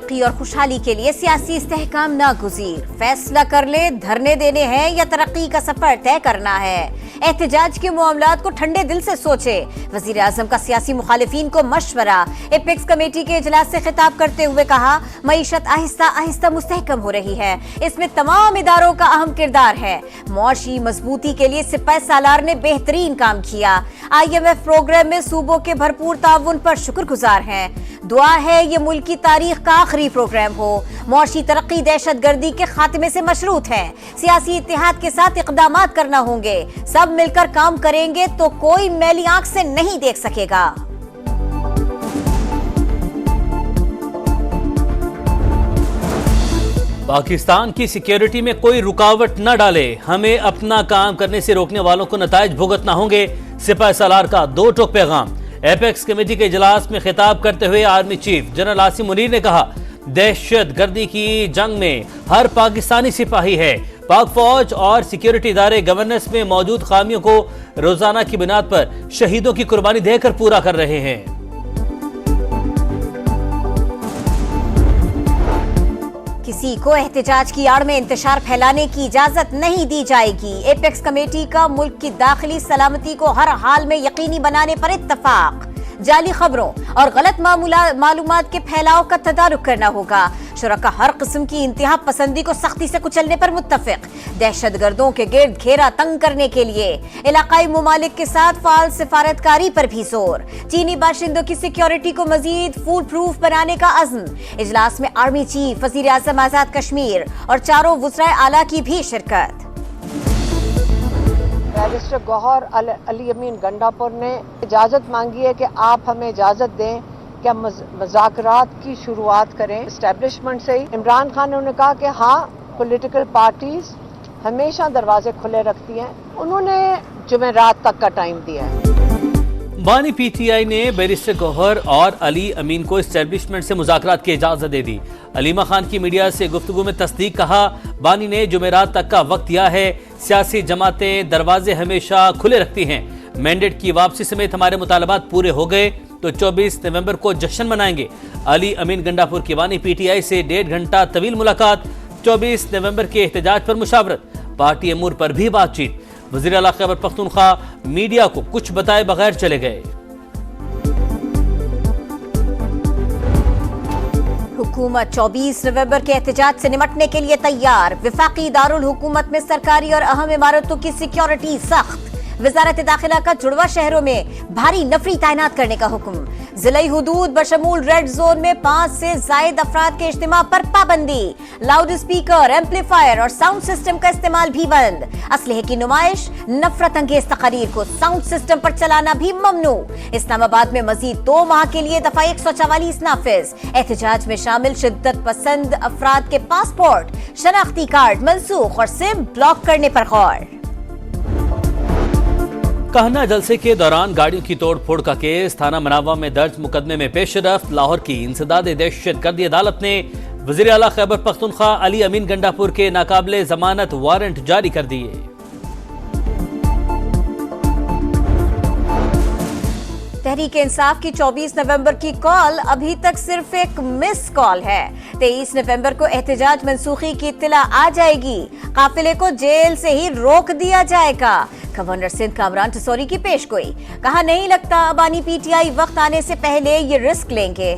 तरक्की और खुशहाली के लिए सियासी इस्तेहकाम नागुज़ीर। फैसला कर ले धरने देने हैं या तरक्की का सफर तय करना है। एहतजाज के मामलात को ठंडे दिल से सोचे। वजीर आजम का सियासी मुखालिफिन को मशवरा। एपेक्स कमेटी के इजलास से खिताब करते हुए कहा, मईशत आहिस्ता आहिस्ता मुस्तहकम हो रही है, इसमें तमाम इदारों का अहम किरदार है। मुआशी मजबूती के लिए सिपह सालार ने बेहतरीन काम किया। IMF प्रोग्राम में सूबों के भरपूर ताउन पर शुक्रगुजार हैं। दुआ है ये मुल्क की तारीख का आखिरी प्रोग्राम हो। मुआशी तरक्की दहशतगर्दी के खात्मे से मशरूत है। सियासी इत्तेहाद के साथ इक़दामात करना होंगे। सब मिलकर काम करेंगे तो कोई मैली आंख से नहीं देख सकेगा। पाकिस्तान की सिक्योरिटी में कोई रुकावट न डाले, हमें अपना काम करने से रोकने वालों को नताइज भुगतना होंगे। सिपह सालार का दो टोक पैगाम। एपेक्स कमेटी के इजलास में खिताब करते हुए army chief general Asim Munir ने कहा, दहशत गर्दी की जंग में हर पाकिस्तानी सिपाही है। पाक फौज और सिक्योरिटी इदारे गवर्नेंस में मौजूद खामियों को रोजाना की बुनियाद पर शहीदों की कुर्बानी देकर पूरा कर रहे हैं। किसी को एहतजाज की आड़ में इंतशार फैलाने की इजाजत नहीं दी जाएगी। एपेक्स कमेटी का मुल्क की दाखिली सलामती को हर हाल में यकीनी बनाने पर इत्तफाक। जाली खबरों और गलत मालूमात के फैलाव का तदारुक करना होगा। शुरका हर किस्म की इंतहा पसंदी को सख्ती से कुचलने पर मुत्तफिक। दहशतगर्दों के गिर्द घेरा तंग करने के लिए इलाकाई मुमालिक के साथ फाल सिफारतकारी पर भी जोर। चीनी बाशिंदों की सिक्योरिटी को मजीद फूल प्रूफ बनाने का अज़्म। इजलास में आर्मी चीफ, वजीर आज़म आजाद कश्मीर और चारों वज़राए आला की भी शिरकत। बैरिस्टर गौहर अली अमीन गंडापुर ने इजाज़त मांगी है कि आप हमें इजाज़त दें कि हम मुज़ाकरात की शुरुआत करें इस्टेब्लिशमेंट से ही। इमरान खान ने कहा कि हाँ, पॉलिटिकल पार्टीज हमेशा दरवाजे खुले रखती हैं। उन्होंने जुमेरात तक का टाइम दिया है। बानी PTI ने बैरिस्टर गौहर और अली अमीन को इस्टेब्लिशमेंट से मुज़ाकरात की इजाज़त दे दी। अलीमा खान की मीडिया से गुफ्तगू में तस्दीक, कहा, बानी ने जुमेरात तक का वक्त दिया है। सियासी जमातें दरवाजे हमेशा खुले रखती हैं। मैंडेट की वापसी समेत हमारे मुतालबात पूरे हो गए तो 24 नवंबर को जश्न मनाएंगे। अली अमीन गंडापुर की बानी PTI से 1.5 घंटा तवील मुलाकात। 24 नवंबर के एहतजाज पर मुशावरत। पार्टी अमूर पर भी बातचीत। वज़ीर आला खैबर पख्तूनख्वा मीडिया को कुछ बताए बगैर चले गए। हुकूमत 24 नवंबर के एहतजाज से निपटने के लिए तैयार। विफाकी दारुल हुकूमत में सरकारी और अहम इमारतों की सिक्योरिटी सख्त। वजारत दाखिला का जुड़वा शहरों में भारी नफरी तैनात करने का हुक्म। जिलाई हुदूद बशमूल रेड जोन में 5 से जायद अफराद के इज्तिमा पर पाबंदी। लाउड स्पीकर, एम्पलीफायर और साउंड सिस्टम का इस्तेमाल भी बंद। असलहे की नुमाइश, नफरत अंगेज तकारीर को साउंड सिस्टम पर चलाना भी ममनू। इस्लामाबाद में मजीद 2 माह के लिए दफा 144 नाफिज। एहतजाज में शामिल शिद्दत पसंद अफराद के पासपोर्ट, शनाख्ती कार्ड मनसूख और सिम ब्लॉक करने पर गौर। कहना जलसे के दौरान गाड़ियों की तोड़फोड़ का केस थाना मनावा में दर्ज मुकदमे में पेशरफ्त। लाहौर की इंसदाद दहशतगर्दी अदालत ने वज़ीर आला खैबर पख्तूनख्वा अली अमीन गंडापुर के नाकाबिले जमानत वारंट जारी कर दिए। तहरीक इंसाफ की 24 नवंबर की कॉल अभी तक सिर्फ एक मिस कॉल है। 23 नवंबर को एहतजाज मनसूखी की इत्तला आ जाएगी। काफिले को जेल से ही रोक दिया जाएगा। गवर्नर सिंध कामरान टसोरी की पेशगोई, कहा, नहीं लगता बानी PTI वक्त आने से पहले ये रिस्क लेंगे।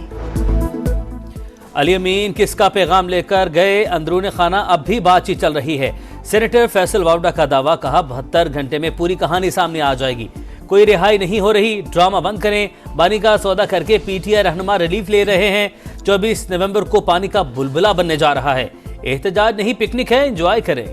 अली अमीन किसका पैगाम लेकर गए, अंदरूनी खाना अब भी बातचीत चल रही है। सेनेटर फैसल वावडा का दावा, कहा, 72 घंटे में पूरी कहानी सामने आ जाएगी। कोई रिहाई नहीं हो रही, ड्रामा बंद करें। बानी का सौदा करके PTI रहनुमा रिलीफ ले रहे हैं। 24 नवंबर को पानी का बुलबुला बनने जा रहा है। एहतजाज नहीं, पिकनिक है, एंजॉय करें।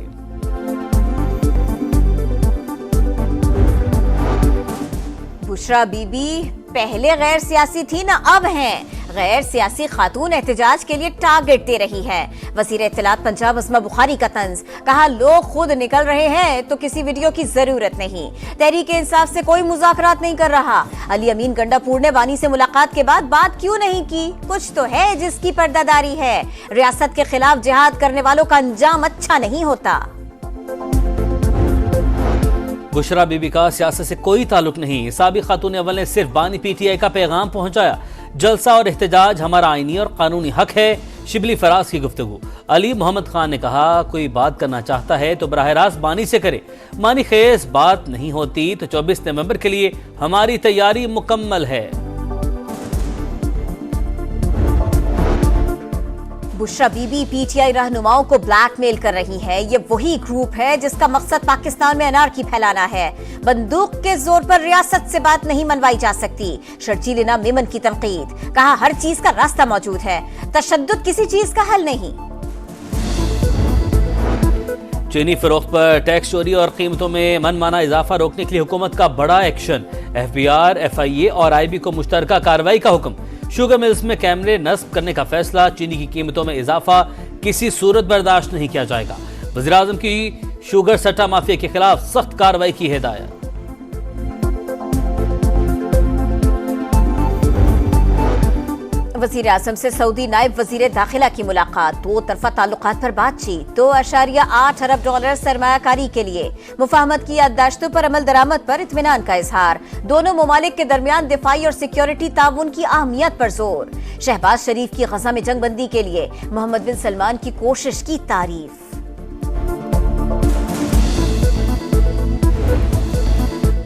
बुशरा बीबी पहले गैर सियासी थी ना, अब हैं। गैर सियासी खातून एहतजाज के लिए टारगेट दे रही है। वज़ीर इत्तलात पंजाब अस्मा बुखारी का तंज, कहा, लोग खुद निकल रहे हैं तो किसी वीडियो की जरूरत नहीं। तहरीक इंसाफ से कोई मुज़ाकरात नहीं कर रहा। अली अमीन गंडापुर ने बानी से मुलाकात के बाद बात क्यों नहीं की? कुछ तो है जिसकी पर्दादारी है। रियासत के खिलाफ जिहाद करने वालों का अंजाम अच्छा नहीं होता। बुशरा बीबी का सियासत से कोई ताल्लुक नहीं। साबिक खातून अव्वल ने सिर्फ बानी PTI का पैगाम पहुंचाया। जलसा और एहतजाज हमारा आईनी और कानूनी हक है। शिबली फराज की गुफ्तगू। अली मोहम्मद खान ने कहा, कोई बात करना चाहता है तो बराह रास्त बानी से करे, मानी खेस बात नहीं होती तो 24 नवंबर के लिए हमारी तैयारी मुकम्मल है। बुशरा बीबी पीटीआई रहनुमाओं को ब्लैकमेल कर रही है। ये वही ग्रुप है जिसका मकसद पाकिस्तान में अनारकी फैलाना है। बंदूक के जोर पर रियासत से बात नहीं मनवाई जा सकती। शर्जील इनाम मेमन की तनकीद, कहा हर चीज का रास्ता मौजूद है, तशद्दुद किसी चीज का हल नहीं। चीनी फरोख्त पर टैक्स चोरी और कीमतों में मनमाना इजाफा रोकने के लिए हुकूमत का बड़ा एक्शन। एफबीआर, एफआईए और आईबी को मुश्तरका कार्रवाई का हुक्म। शुगर मिल्स में कैमरे नस्ब करने का फैसला। चीनी की कीमतों में इजाफा किसी सूरत बर्दाश्त नहीं किया जाएगा। वज़ीर आज़म की शुगर सट्टा माफिया के खिलाफ सख्त कार्रवाई की हिदायत। वज़ीर आज़म से सऊदी नायब वज़ीर दाखिला की मुलाकात। दो तरफा ताल्लुकात पर बातचीत। $2.8 अरब सरमायाकारी के लिए मुफाहमत की याददाश्तों पर अमल दरामद पर इत्मीनान का इजहार। दोनों ममालिक के दरमियान दिफाई और सिक्योरिटी ताउन की अहमियत पर जोर। शहबाज शरीफ की गजा में जंगबंदी के लिए मोहम्मद बिन सलमान की कोशिश की तारीफ।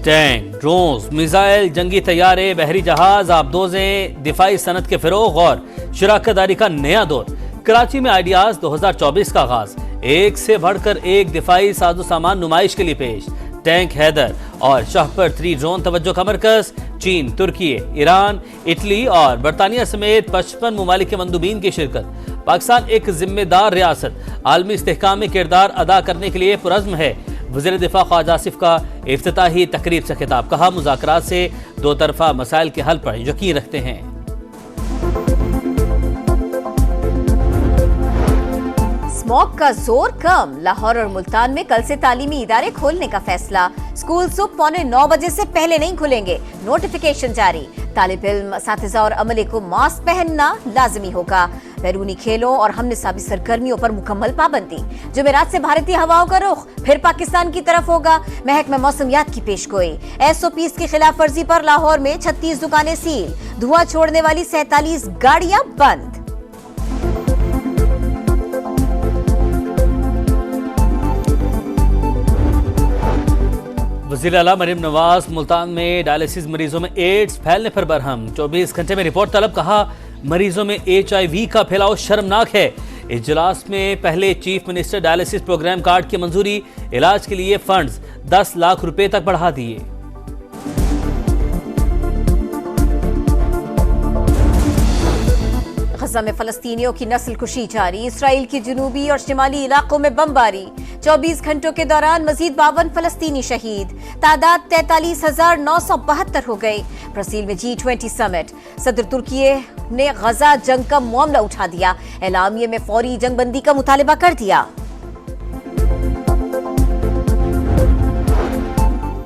टैंक, ड्रोन्स, मिसाइल, जंगी तैयारे, बहरी जहाज, आबदोजें, दिफाई सनत के फिरोग और शराकतदारी का नया दौर। कराची में आइडियाज 2024 का आगाज। एक से बढ़कर एक दिफाई साजो सामान नुमाइश के लिए पेश। टैंक हैदर और शाहपर 3 ड्रोन तवज्जो का मरकज। चीन, तुर्की, ईरान, इटली और बरतानिया समेत 55 ममालिक के मंदूबीन की शिरकत। पाकिस्तान एक जिम्मेदार रियासत आलमी इस्तेहकाम में किरदार अदा करने के लिए पुरज़्म है। वज़ीर दिफा ख्वाजा आसिफ का इफ्तिताही तकरीब से खिताब। कहा, मुज़ाकरात से दो तरफा मसाइल के हल पर यकीन रखते हैं। स्मॉग का जोर कम। लाहौर और मुल्तान में कल से तालीमी इदारे खोलने का फैसला। स्कूल सुबह 8:45 बजे से पहले नहीं खुलेंगे। नोटिफिकेशन जारी। तालिब इल्म, असातिज़ा और अमले को मास्क पहनना लाजमी होगा। बैरूनी खेलों और हमनसाबी सरगर्मियों पर मुकम्मल पाबंदी। जुमेरात से भारतीय हवाओं का रुख फिर पाकिस्तान की तरफ होगा। महकमा मौसमियात की पेशगोई। SOPs की खिलाफ वर्जी पर लाहौर में 36 दुकानें सील। धुआं छोड़ने वाली 47 गाड़ियां बंद। वज़ीर आला मरीम नवाज मुल्तान में डायलिसिस मरीजों में एड्स फैलने पर बरहम। 24 घंटे में रिपोर्ट तलब। कहा, मरीजों में HIV का फैलाव शर्मनाक है। इजलास में पहले chief minister dialysis programme card की मंजूरी। इलाज के लिए फंड्स 10 लाख रुपए तक बढ़ा दिए। गजा में फलस्तीनियों की नस्ल कुशी जारी। इसराइल की जनूबी और शिमाली इलाकों में बमबारी। 24 घंटों के दौरान मजीद 52 फलस्तीनी शहीद। तादाद 43,972 हो गई। ब्राजील में G20 समिट। सदर तुर्की ने गजा जंग का मामला उठा दिया। एलामिये में फौरी जंगबंदी का मुतालबा कर दिया।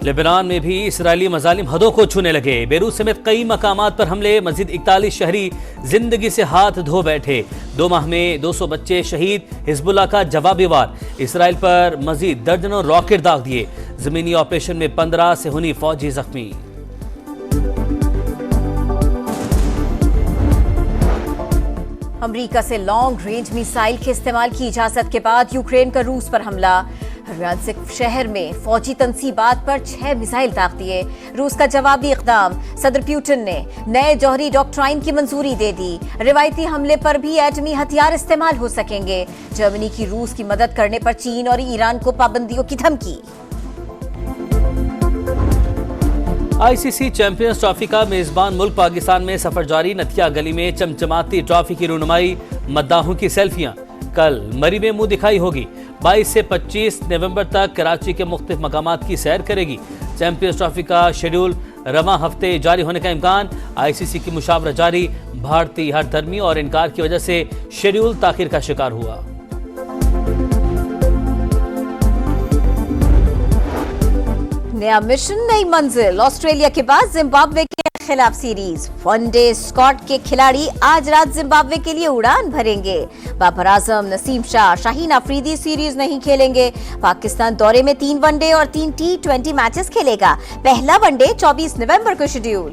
लेबनान में भी इसराइली मजालिम हदों को छूने लगे। बेरूत समेत कई मकामात पर हमले। मजीद 41 शहरी जिंदगी से हाथ धो बैठे। 2 माह में 200 बच्चे शहीद। हिजबुल्लाह का जवाबी वार। इसराइल पर मजीद दर्जनों रॉकेट दाग दिए। जमीनी ऑपरेशन में 15 से हुनी फौजी जख्मी। अमेरिका से लॉन्ग रेंज मिसाइल के इस्तेमाल की इजाजत के बाद यूक्रेन का रूस पर हमला। ब्रयांस्क शहर में फौजी तनसीबात पर 6 मिसाइल दाग दिए। रूस का जवाबी इकदाम। सदर पुतिन ने नए जौहरी डॉक्ट्राइन की मंजूरी दे दी। रिवायती हमले पर भी एटमी हथियार इस्तेमाल हो सकेंगे। जर्मनी की रूस की मदद करने पर चीन और ईरान को पाबंदियों की धमकी। ICC चैंपियंस ट्रॉफी का मेजबान मुल्क पाकिस्तान में सफर जारी। नथिया गली में चमचमाती ट्रॉफी की रूनुमाई। मद्दाहों की सेल्फियां। कल मरी में मुंह दिखाई होगी। 22 से 25 नवंबर तक कराची के मुख्तलिफ मकामात की सैर करेगी। चैंपियंस ट्रॉफी का शेड्यूल रवां हफ्ते जारी होने का इम्कान। ICC की मुशावरत जारी। भारतीय हरधर्मी और इनकार की वजह से शेड्यूल ताखिर का शिकार हुआ। नया मिशन, नई मंजिल। ऑस्ट्रेलिया के बाद जिम्बाब्वे के खिलाफ सीरीज। वनडे स्क्वाड के खिलाड़ी आज रात जिम्बाब्वे के लिए उड़ान भरेंगे। बाबर आजम, नसीम शाह, शाहीन अफरीदी सीरीज नहीं खेलेंगे। पाकिस्तान दौरे में 3 वनडे और 3 T20 मैचेस खेलेगा। पहला वनडे 24 नवंबर को शेड्यूल।